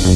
ये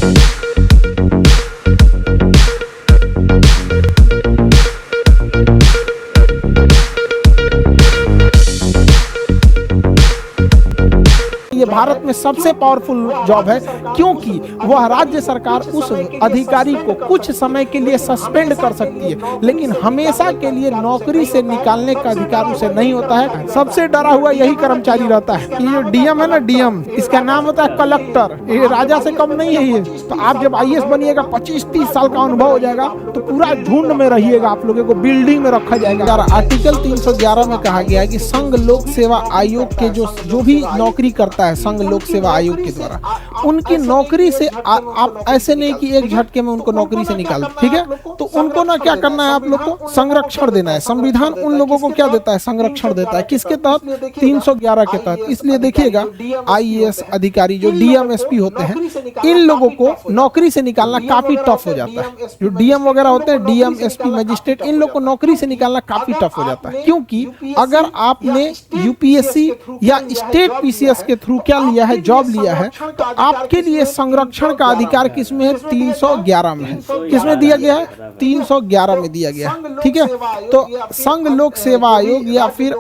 भारत में सबसे पावरफुल जॉब है, क्योंकि वह राज्य सरकार उस अधिकारी को कुछ समय के लिए सस्पेंड कर सकती है, लेकिन हमेशा के लिए नौकरी से निकालने का अधिकार उसे नहीं होता है। सबसे डरा हुआ यही कर्मचारी रहता है। ये जो डीएम है ना, डीएम, इसका नाम होता है कलेक्टर। ये राजा से कम नहीं है ये। तो आप जब आईएएस बनिएगा, 25-30 साल का अनुभव हो जाएगा, तो पूरा झुंड में रहिएगा, आप लोगों को बिल्डिंग में रखा जाएगा। आर्टिकल 311 में कहा गया है कि संघ लोक सेवा आयोग के जो भी नौकरी करता है संघ लोक सेवा आयोग के द्वारा, उनकी नौकरी से आप ऐसे नहीं कि एक झटके में उनको नौकरी से निकाल, ठीक है। तो उनको ना क्या करना है, आप लोग को संरक्षण देना है। संविधान उन लोगों को क्या देता है, संरक्षण देता है। किसके तहत? 311 के तहत। इसलिए देखिएगा, आईएएस अधिकारी जो डीएम एसपी होते हैं, इन लोगों को नौकरी से निकालना काफी टफ हो जाता है। जो डीएम वगैरह होते हैं, डीएम एसपी मजिस्ट्रेट, इन लोग को नौकरी से निकालना काफी टफ हो जाता है, क्योंकि अगर आपने यूपीएससी या स्टेट पीसीएस के थ्रू क्या लिया है, जॉब लिया है, तो आपके लिए संरक्षण का अधिकार किसमें है? 311 में है। किसमें दिया गया है? 311 में दिया गया है, ठीक है। तो संघ लोक सेवा आयोग या फिर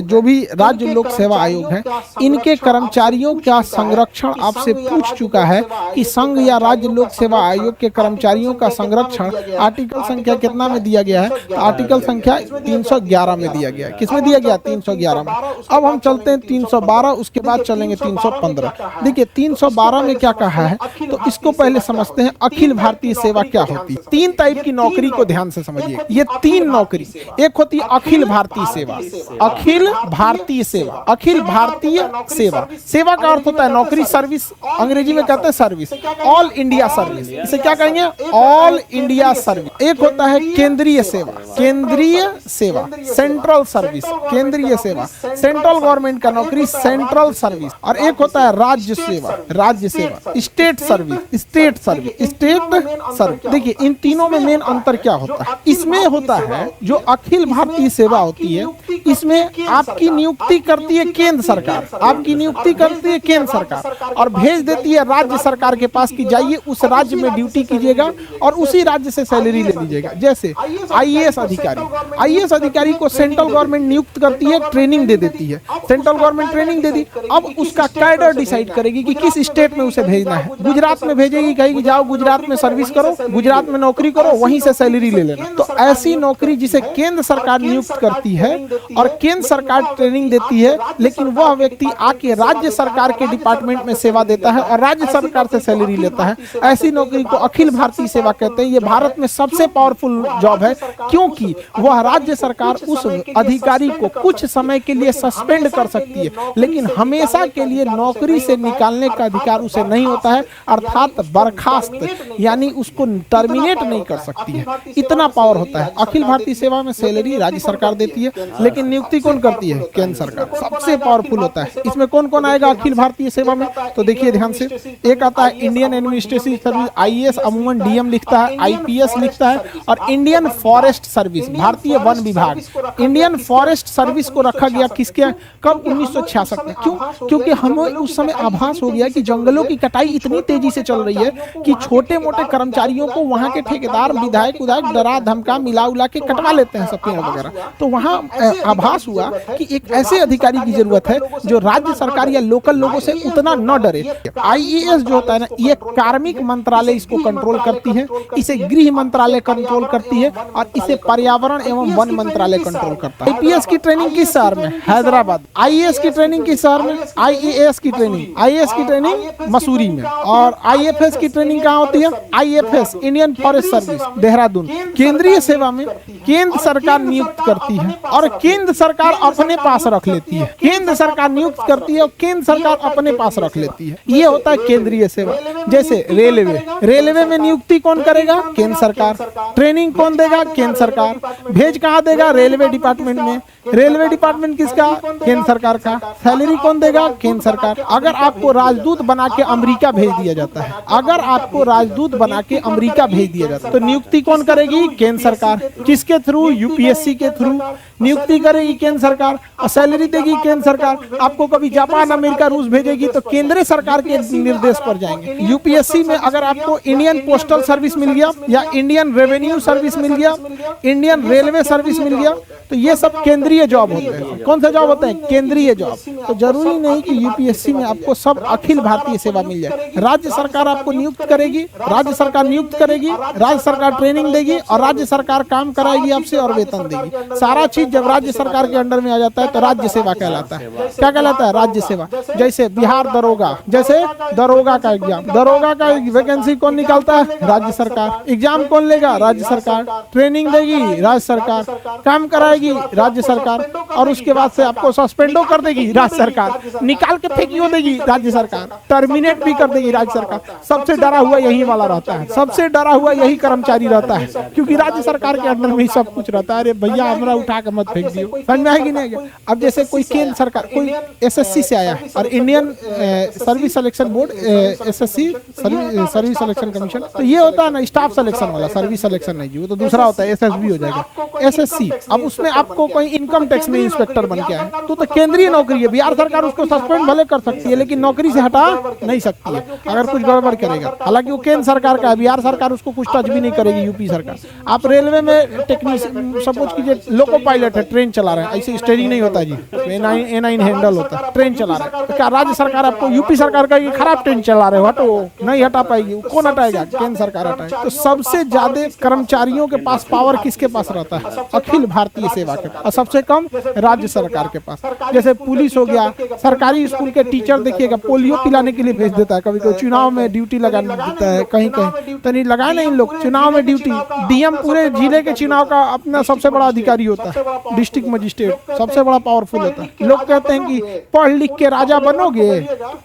जो भी राज्य लोक सेवा आयोग है, इनके कर्मचारियों का संरक्षण आपसे पूछ चुका है कि संघ या राज्य लोक सेवा आयोग के कर्मचारियों का संरक्षण आर्टिकल संख्या कितना में दिया गया है? तो आर्टिकल संख्या 311 में दिया गया है। किसमें दिया गया? 311 में। अब हम चलते हैं 312, उसके बाद चलेंगे 315। देखिए 312 में क्या कहा है, तो इसको पहले समझते हैं। अखिल भारतीय सेवा क्या होती है? 3 टाइप की नौकरी को ध्यान से समझिए। ये 3 नौकरी, एक होती है अखिल भारतीय सेवा। अखिल भारतीय सेवा, अखिल भारतीय सेवा, सेवा का अर्थ होता है नौकरी, सर्विस, अंग्रेजी में कहते हैं सर्विस, ऑल इंडिया सर्विस। इसे क्या कहेंगे? All India service. एक होता है केंद्रीय सेवा, केंद्रीय सेवा, सेंट्रल सर्विस, केंद्रीय सेवा, सेंट्रल गवर्नमेंट का नौकरी, सेंट्रल सर्विस। और एक होता है राज्य सेवा, राज्य सेवा, state service, state service, state service. देखिए इन तीनों में मेन अंतर क्या होता है? इसमें होता है जो अखिल भारतीय सेवा होती है, इसमें आपकी नियुक्ति करती है केंद्र सरकार, आपकी नियुक्ति करती है केंद्र सरकार और भेज देती है राज्य सरकार के पास कि जाइए उस राज्य में ड्यूटी कीजिएगा और उसी राज्य से सैलरी ले लीजिएगा। जैसे आईएएस अधिकारी, आईएएस अधिकारी को सेंट्रल गवर्नमेंट नियुक्त करती है, ट्रेनिंग दे देती है, सेंट्रल गवर्नमेंट ट्रेनिंग दे दी। अब उसका कैडर डिसाइड करेगी कि किस स्टेट में उसे भेजना है। गुजरात में भेजेगी, कहेगी जाओ गुजरात में सर्विस करो, गुजरात में नौकरी करो, वहीं से सैलरी ले लेना। तो ऐसी नौकरी जिसे केंद्र सरकार नियुक्त करती है और केंद्र सरकार ट्रेनिंग देती है, लेकिन वह व्यक्ति आके राज्य सरकार के डिपार्टमेंट में सेवा देता है और राज्य सरकार से सैलरी लेता है, ऐसी नौकरी को अखिल भारतीय सेवा कहते हैं। ये भारत में सबसे पावरफुल जॉब है, क्योंकि वह राज्य सरकार उस अधिकारी को कुछ समय के लिए सस्पेंड कर सकती है, लेकिन हमेशा के लिए नौकरी से निकालने का अधिकार उसे नहीं होता है, अर्थात बर्खास्त यानी उसको टर्मिनेट नहीं कर सकती है। इतना पावर होता है। अखिल भारतीय सेवा में सैलरी राज्य सरकार देती है, लेकिन नियुक्ति कौन करती है? केंद्र सरकार। सबसे पावरफुल होता है। इसमें कौन कौन आएगा अखिल भारतीय सेवा में? तो देखिए ध्यान से, एक आता है इंडियन एडमिनिस्ट्रेटिव सर्विस, आईएएस अमूमन डीएम लिखता है, आईपीएस लिखता है, और इंडियन फॉरेस्ट सर्विस, भारतीय वन विभाग। इंडियन फॉरेस्ट सर्विस को रखा गया किसके? कब? 1966 में। क्यों? क्योंकि हमें उस समय आभास हो गया कि जंगलों की कटाई इतनी तेजी से चल रही है कि छोटे मोटे कर्मचारियों को वहां के ठेकेदार, विधायक डरा धमका मिला उला के कटवा लेते हैं सब पेड़ वगैरह। तो वहां आभास हुआ कि एक ऐसे अधिकारी की जरूरत है जो राज्य सरकार या लोकल लोगों से उतना न डरे। आईएएस जो होता है ना, ये कार्मिक मंत्रालय इसको कंट्रोल करती है, इसे गृह मंत्रालय कंट्रोल करती है और इसे पर्यावरण एवं वन मंत्रालय कंट्रोल करता है। आईपीएस की ट्रेनिंग किस शहर में? हैदराबाद। आईएएस की ट्रेनिंग किस शहर में? आईएएस की ट्रेनिंग, आईएएस की ट्रेनिंग मसूरी में। और आईएफएस की ट्रेनिंग कहाँ होती है? IFS, Indian forest service, Dehradun. केंद्रीय सेवा में केंद्र सरकार नियुक्त करती है और केंद्र सरकार अपने पास रख लेती है। केंद्र सरकार नियुक्त करती है और केंद्र सरकार अपने पास रख लेती है। ये होता है केंद्रीय सेवा। जैसे रेलवे, रेलवे में नियुक्ति कौन करेगा? केंद्र सरकार। ट्रेनिंग कौन देगा? केंद्र सरकार। भेज कहाँ देगा? रेलवे डिपार्टमेंट में। रेलवे डिपार्टमेंट किसका? केंद्र सरकार का। सैलरी कौन देगा? केंद्र सरकार। अगर आपको राजदूत बना के अमेरिका भेज दिया जाता है, अगर आपको राजदूत बना के अमेरिका भेज दिया जाता है, तो नियुक्ति कौन करेगी? केंद्र सरकार। किसके थ्रू? यूपीएससी के थ्रू नियुक्ति करेगी केंद्र सरकार, और सैलरी देगी केंद्र सरकार। आपको कभी जापान, अमेरिका, रूस भेजेगी तो केंद्र सरकार के निर्देश पर जाएंगे। यूपीएससी में अगर आपको इंडियन पोस्टल सर्विस मिल गया, या इंडियन रेवेन्यू सर्विस मिल गया, इंडियन रेलवे सर्विस मिल गया, तो ये सब केंद्रीय जॉब होते हैं। कौन सा जॉब होते हैं? केंद्रीय जॉब। तो जरूरी नहीं कि यूपीएससी में आपको सब अखिल भारतीय सेवा मिल जाए। राज्य सरकार आपको नियुक्त करेगी, राज्य सरकार नियुक्त करेगी, राज्य सरकार ट्रेनिंग देगी, और राज्य सरकार काम कराएगी आपसे और वेतन देगी। सारा चीज जब राज्य सरकार के अंडर में आ जाता है तो राज्य सेवा कहलाता है। क्या कहलाता है? राज्य सेवा। जैसे बिहार दरोगा, जैसे दरोगा का एग्जाम, दरोगा का वैकेंसी कौन निकालता है? राज्य सरकार। एग्जाम कौन लेगा? राज्य सरकार। ट्रेनिंग देगी राज्य सरकार, काम कराएगी राज्य सरकार, और उसके बाद से आपको सस्पेंडो कर देगी राज्य सरकार, निकाल के फेंकियो देगी राज्य सरकार, टर्मिनेट भी कर देगी राज्य सरकार। सबसे डरा हुआ यही वाला रहता है, सबसे डरा हुआ यही कर्मचारी रहता है, क्योंकि राज्य सरकार के अंदर में ही सब कुछ रहता है। अरे भैया हमरा उठा के मत फेंक दियो, समझ में है कि नहीं? अब जैसे कोई केंद्र सरकार, कोई एसएससी से आया और Indian service selection board, SSC service selection commission, तो ये होता है ना स्टाफ सिलेक्शन वाला, सर्विस सिलेक्शन नहीं जी, वो तो दूसरा होता है, एसएसबी हो जाएगा। एसएससी, अब उसमें आपको कोई इनकम टैक्स में इंस्पेक्टर बन के आए तो केंद्रीय नौकरी है। बिहार सरकार उसको सस्पेंड भले कर सकती है, लेकिन नौकरी से हटा नहीं सकती है अगर कुछ गड़बड़ करेगा। हालांकि वो केंद्र सरकार का है, बिहार सरकार उसको कुछ टच भी नहीं करेगी, यूपी सरकार। आप रेलवे में टेक्नीशियन, सपोज कीजिए लोको पायलट है, ट्रेन चला रहे हैं, ऐसे स्टेयरिंग नहीं होता जी, A9 हैंडल होता है, ट्रेन चला रहे हैं, तो क्या राज्य सरकार आपको, यूपी सरकार का ये खराब ट्रेन चला रहे हो हटो, नहीं हटा पाएगी? कौन हटाएगा? केंद्र सरकार हटाएगी। तो सबसे ज्यादा कर्मचारियों के पास पावर किसके पास रहता है? अखिल भारतीय सेवा के पास, और सबसे कम राज्य सरकार के पास। जैसे पुलिस हो गया, सरकारी स्कूल के टीचर देखिएगा पोलियो पिलाने के लिए भेज देता है, कभी कोई चुनाव में ड्यूटी लगा देता है, कहीं कहीं तो नहीं लगाए नहीं लोग चुनाव में ड्यूटी। डीएम पूरे जिले के चुनाव का अपना सबसे बड़ा अधिकारी होता है, डिस्ट्रिक्ट मजिस्ट्रेट सबसे बड़ा पावरफुल होता है। लोग कहते हैं कि पढ़ लिख के राजा बनोगे,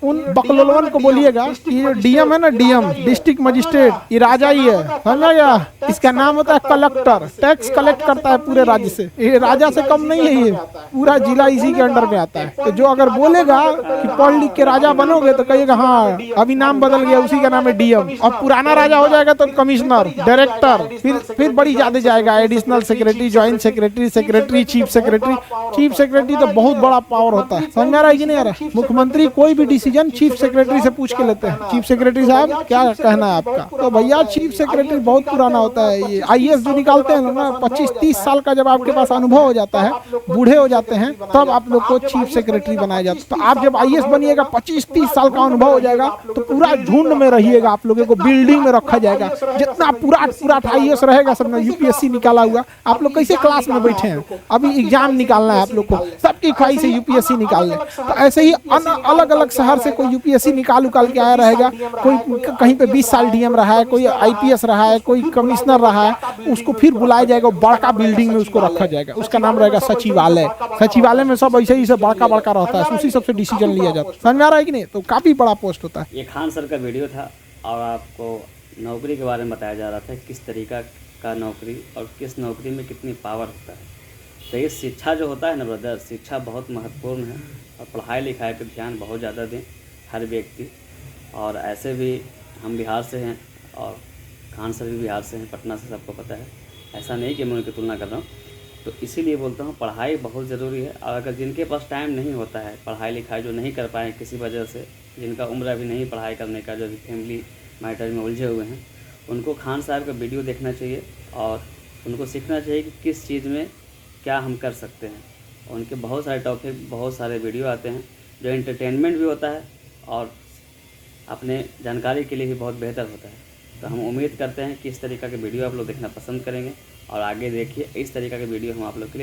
उन बकलोलवन को बोलिएगा कि ये डीएम है ना, डीएम डिस्ट्रिक्ट मजिस्ट्रेट, ये राजा ही है, समझा गया? इसका नाम होता है कलेक्टर, टैक्स कलेक्ट करता है पूरे राज्य से, ये राजा से कम नहीं है, ये पूरा जिला इसी के अंडर में आता है। तो जो अगर बोलेगा कि पढ़ लिख के राजा बनोगे तो कहिएगा हाँ अभी नाम बदल गया, उसी का नाम है डीएम, और पुराना राजा हो जाएगा तो कमिश्नर, डायरेक्टर, फिर बड़ी ज्यादा जाएगा, additional secretary, joint secretary, secretary, chief secretary. Chief secretary तो बहुत बड़ा पावर होता है, समझ में आ रहा है कि नहीं आ रहा? मुख्यमंत्री कोई भी डिसीजन चीफ सेक्रेटरी से पूछ के लेते हैं, चीफ सेक्रेटरी साहब क्या कहना है आपका? तो भैया चीफ सेक्रेटरी बहुत पुराना होता है। ये आईएएस जो निकालते हैं ना 25-30 साल का जब आपके पास अनुभव हो जाता है, बूढ़े हो जाते हैं, तब आप लोग को चीफ सेक्रेटरी बनाया जाता है। तो आप जब आईएएस बनिएगा, 25-30 साल का अनुभव हो जाएगा, तो पूरा झुंड में रहिएगा, आप लोगों को बिल्डिंग में रखा जाएगा, जितना पूरा आईएएस रहेगा सब यूपीएससी निकाला हुआ। आप लोग कैसे क्लास में बैठे हैं, अभी एग्जाम निकालना है आप लोग को, सबकी ख्वाहिश है यूपीएससी निकाल ले। तो ऐसे ही अलग अलग शहर से कोई यूपीएससी निकाल के आया रहेगा, कोई कहीं पे 20 साल डीएम रहा है, कोई आईपीएस रहा है, कोई कमिश्नर रहा है, उसको फिर बुलाया जाएगा, बड़का बिल्डिंग में उसको रखा जाएगा, उसका नाम रहेगा सचिवालय। सचिवालय में सब ऐसे ही से बड़का रहता है, उसी सबसे डिसीजन लिया जाता है, समझ में आ रहा है कि नहीं? तो काफी बड़ा पोस्ट होता है। ये खान सर का वीडियो था और आपको नौकरी के बारे में बताया जा रहा था, किस तरीका का नौकरी और किस नौकरी में कितनी पावर होता है। तो ये शिक्षा जो होता है ना ब्रदर, शिक्षा बहुत महत्वपूर्ण है, और पढ़ाई लिखाई पे ध्यान बहुत ज़्यादा दें हर व्यक्ति। और ऐसे भी हम बिहार से हैं और खान सर भी बिहार से हैं, पटना से, सबको पता है, ऐसा नहीं कि मैं उनकी तुलना कर रहा हूँ। तो इसीलिए बोलता हूँ पढ़ाई बहुत ज़रूरी है। और अगर जिनके पास टाइम नहीं होता है, पढ़ाई लिखाई जो नहीं कर पाए किसी वजह से, जिनका उम्र अभी नहीं पढ़ाई करने का, जो फैमिली मैटर में उलझे हुए हैं, उनको खान साहब का वीडियो देखना चाहिए और उनको सीखना चाहिए कि किस चीज़ में क्या हम कर सकते हैं। उनके बहुत सारे टॉपिक, बहुत सारे वीडियो आते हैं जो एंटरटेनमेंट भी होता है और अपने जानकारी के लिए भी बहुत बेहतर होता है। तो हम उम्मीद करते हैं कि इस तरीक़ा के वीडियो आप लोग देखना पसंद करेंगे और आगे देखिए, इस तरीक़ा के वीडियो हम आप लोग के लिए